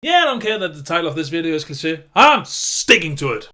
Yeah, I don't care that the title of this video is cliché. I'm sticking to it.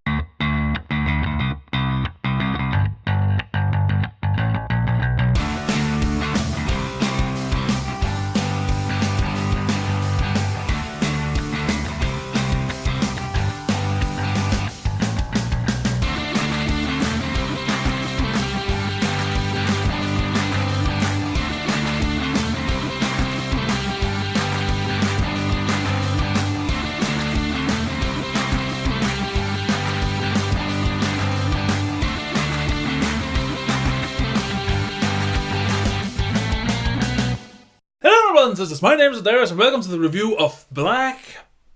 Hello brothers and sisters, my name is Daidarius and welcome to the review of Black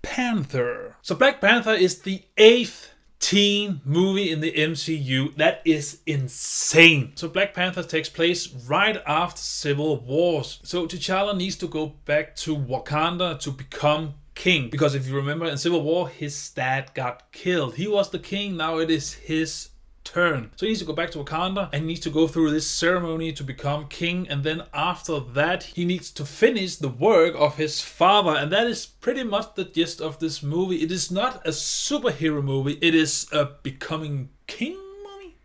Panther. So Black Panther is the 8th teen movie in the MCU. That is insane. So Black Panther takes place right after Civil Wars. So T'Challa needs to go back to Wakanda to become king. Because if you remember, in Civil War, his dad got killed. He was the king, now it is his turn. So he needs to go back to Wakanda and he needs to go through this ceremony to become king, and then after that he needs to finish the work of his father, and that is pretty much the gist of this movie. It is not a superhero movie, it is a becoming king movie.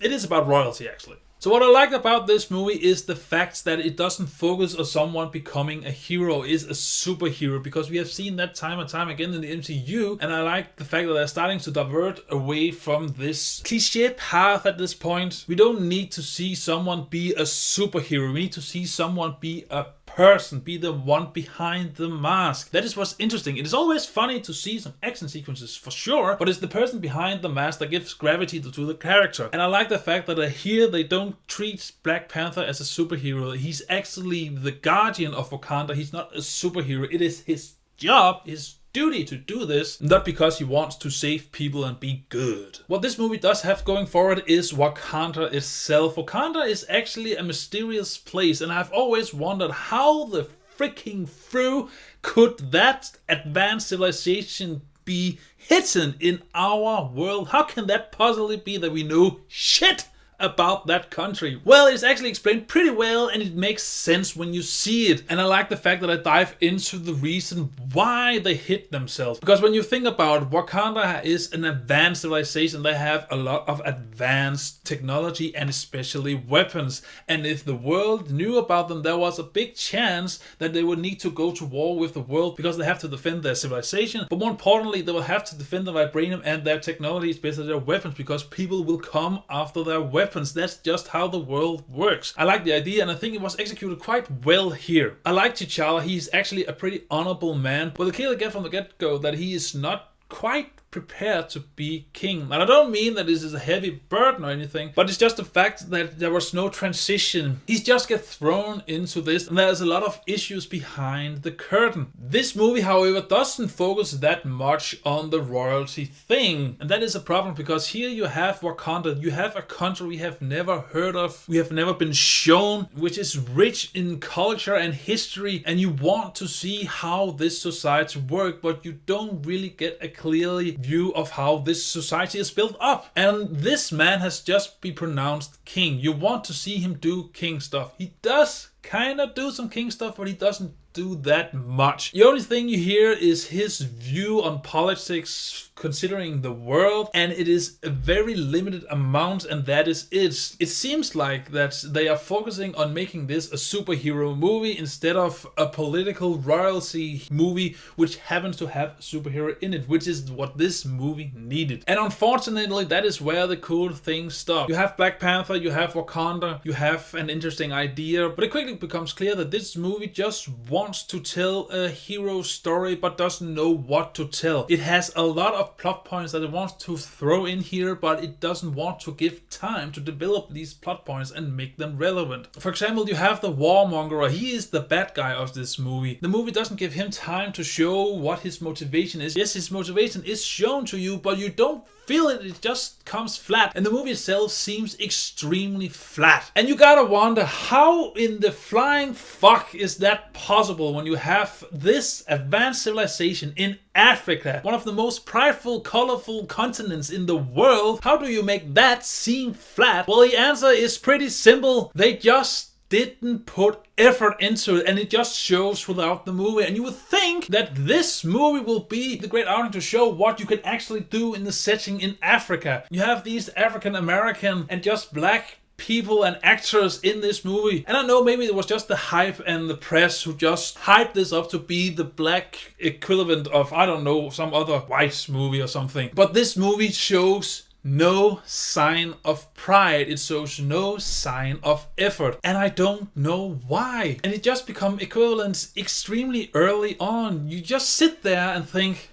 It is about royalty actually. So what I like about this movie is the fact that it doesn't focus on someone becoming a hero, is a superhero, because we have seen that time and time again in the MCU, and I like the fact that they're starting to divert away from this cliche path at this point. We don't need to see someone be a superhero, we need to see someone be a person, be the one behind the mask. That is what's interesting. It is always funny to see some action sequences for sure, but it's the person behind the mask that gives gravity to the character. And I like the fact that here they don't treat Black Panther as a superhero. He's actually the guardian of Wakanda. He's not a superhero. It is his job, his duty to do this, not because he wants to save people and be good. What this movie does have going forward is Wakanda itself. Wakanda is actually a mysterious place, and I've always wondered how the freaking through could that advanced civilization be hidden in our world? How can that possibly be that we know shit about that country? Well, it's actually explained pretty well and it makes sense when you see it. And I like the fact that I dive into the reason why they hid themselves. Because when you think about it, Wakanda is an advanced civilization. They have a lot of advanced technology and especially weapons. And if the world knew about them, there was a big chance that they would need to go to war with the world because they have to defend their civilization. But more importantly, they will have to defend the vibranium and their technology, especially their weapons, because people will come after their weapons. That's just how the world works. I like the idea and I think it was executed quite well here. I like T'Challa. He's actually a pretty honorable man, but the clearly get from the get-go that he is not quite prepared to be king. And I don't mean that this is a heavy burden or anything, but it's just the fact that there was no transition. He just gets thrown into this, and there's a lot of issues behind the curtain. This movie, however, doesn't focus that much on the royalty thing, and that is a problem because here you have Wakanda, you have a country we have never heard of, we have never been shown, which is rich in culture and history, and you want to see how this society works, but you don't really get a clearly view of how this society is built up. And this man has just been pronounced king. You want to see him do king stuff. He does kind of do some king stuff, but he doesn't do that much. The only thing you hear is his view on politics considering the world, and it is a very limited amount, and that is it. It seems like that they are focusing on making this a superhero movie instead of a political royalty movie which happens to have a superhero in it, which is what this movie needed. And unfortunately, that is where the cool things stop. You have Black Panther, you have Wakanda, you have an interesting idea, but it quickly becomes clear that this movie just wants to tell a hero story but doesn't know what to tell. It has a lot of plot points that it wants to throw in here, but it doesn't want to give time to develop these plot points and make them relevant. For example, you have the warmonger. He is the bad guy of this movie. The movie doesn't give him time to show what his motivation is. Yes, his motivation is shown to you, but you don't feel it. It just comes flat, and the movie itself seems extremely flat. And you gotta wonder, how in the flying fuck is that possible when you have this advanced civilization in Africa, one of the most prideful, colorful continents in the world? How do you make that seem flat? Well, the answer is pretty simple. They just didn't put effort into it, and it just shows throughout the movie. And you would think that this movie will be the great outing to show what you can actually do in the setting in Africa. You have these African American and just black people and actors in this movie. And I know maybe it was just the hype and the press who just hyped this up to be the black equivalent of, I don't know, some other white movie or something. But this movie shows no sign of pride. It shows no sign of effort. And I don't know why. And it just become equivalent extremely early on. You just sit there and think,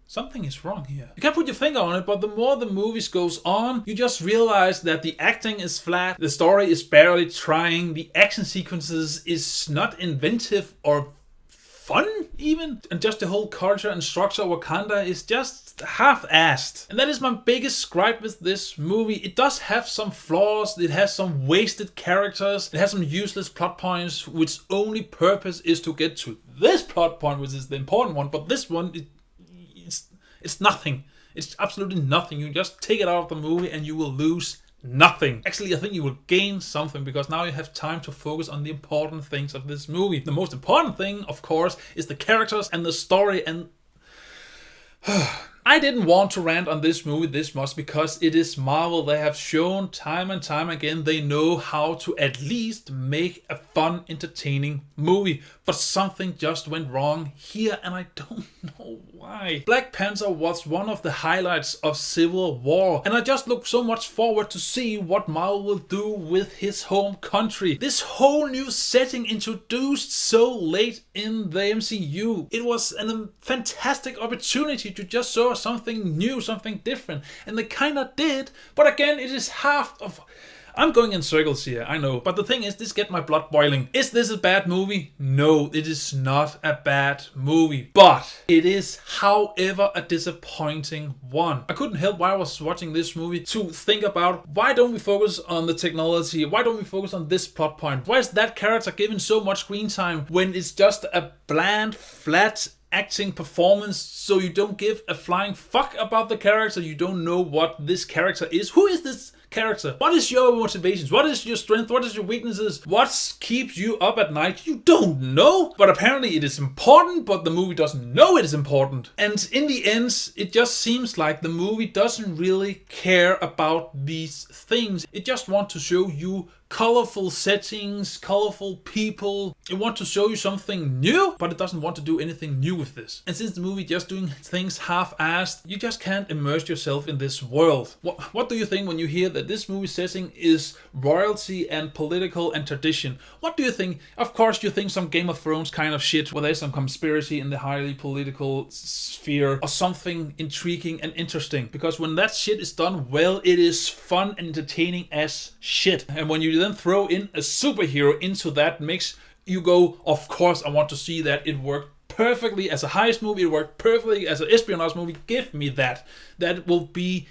something is wrong here. You can't put your finger on it, but the more the movie goes on, you just realize that the acting is flat, the story is barely trying, the action sequences is not inventive or fun even, and just the whole culture and structure of Wakanda is just half-assed. And that is my biggest gripe with this movie. It does have some flaws, it has some wasted characters, it has some useless plot points, which only purpose is to get to this plot point, which is the important one, but this one, it's nothing. It's absolutely nothing. You just take it out of the movie and you will lose nothing. Actually, I think you will gain something, because now you have time to focus on the important things of this movie. The most important thing, of course, is the characters and the story. And I didn't want to rant on this movie this much because it is Marvel. They have shown time and time again they know how to at least make a fun, entertaining movie. But something just went wrong here, and I don't know why. Black Panther was one of the highlights of Civil War, and I just look so much forward to see what Marvel will do with his home country. This whole new setting introduced so late in the MCU. It was a fantastic opportunity to just show something new, something different, and they kinda did, but again, it is half of... I'm going in circles here, I know, but the thing is, this gets my blood boiling. Is this a bad movie? No, it is not a bad movie, but it is, however, a disappointing one. I couldn't help while I was watching this movie to think about, why don't we focus on the technology? Why don't we focus on this plot point? Why is that character given so much screen time when it's just a bland, flat acting performance, so you don't give a flying fuck about the character? You don't know what this character is. Who is this character? What is your motivations? What is your strength? What is your weaknesses? What keeps you up at night? You don't know. But apparently it is important, but the movie doesn't know it is important. And in the end, it just seems like the movie doesn't really care about these things. It just wants to show you colorful settings, colorful people. It wants to show you something new, but it doesn't want to do anything new with this. And since the movie just doing things half-assed, you just can't immerse yourself in this world. What do you think when you hear that this movie setting is royalty and political and tradition? What do you think? Of course, you think some Game of Thrones kind of shit, where there's some conspiracy in the highly political sphere, or something intriguing and interesting. Because when that shit is done well, it is fun and entertaining as shit. And when you then throw in a superhero into that mix, you go, of course I want to see that. It worked perfectly as a heist movie, it worked perfectly as an espionage movie. Give me that. That will be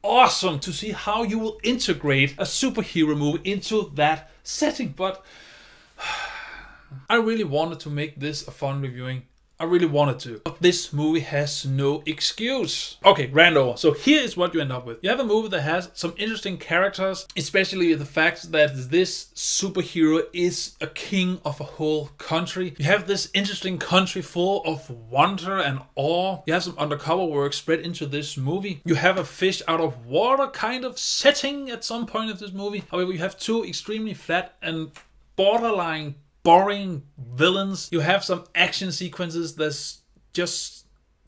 awesome to see how you will integrate a superhero movie into that setting. But I really wanted to make this a fun reviewing. I really wanted to. But this movie has no excuse. Okay, rant over. So here is what you end up with. You have a movie that has some interesting characters, especially the fact that this superhero is a king of a whole country. You have this interesting country full of wonder and awe. You have some undercover work spread into this movie. You have a fish out of water kind of setting at some point of this movie. However, you have two extremely flat and borderline boring villains. You have some action sequences that's just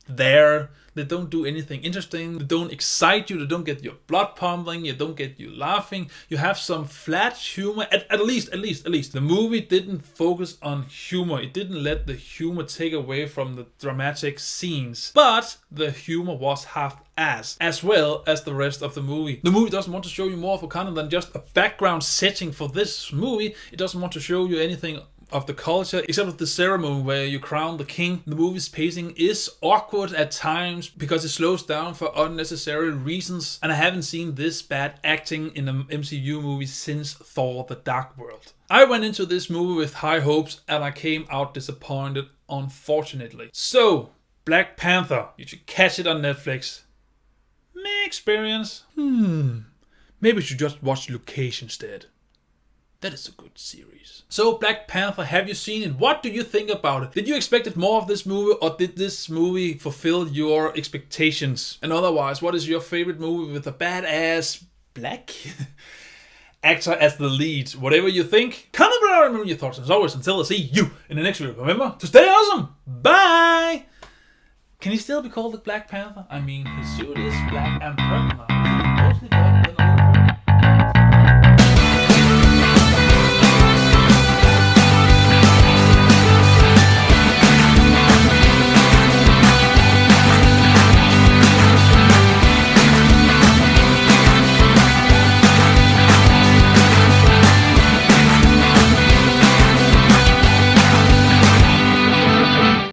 there. They don't do anything interesting. They don't excite you. They don't get your blood pumping. They don't get you laughing. You have some flat humor. At least. The movie didn't focus on humor. It didn't let the humor take away from the dramatic scenes. But the humor was half-assed, as well as the rest of the movie. The movie doesn't want to show you more of Wakanda than just a background setting for this movie. It doesn't want to show you anything of the culture, except for the ceremony where you crown the king. The movie's pacing is awkward at times because it slows down for unnecessary reasons, and I haven't seen this bad acting in an MCU movie since Thor: The Dark World. I went into this movie with high hopes and I came out disappointed, unfortunately. So, Black Panther, you should catch it on Netflix. My experience? Maybe you should just watch Luke Cage instead. That is a good series. So Black Panther, have you seen it? What do you think about it? Did you expect more of this movie, or did this movie fulfill your expectations? And otherwise, what is your favorite movie with a badass black actor as the lead? Whatever you think, comment below and remember your thoughts. As always, until I see you in the next video, remember to stay awesome. Bye! Can he still be called the Black Panther? I mean, his suit is black and purple now. Mostly black.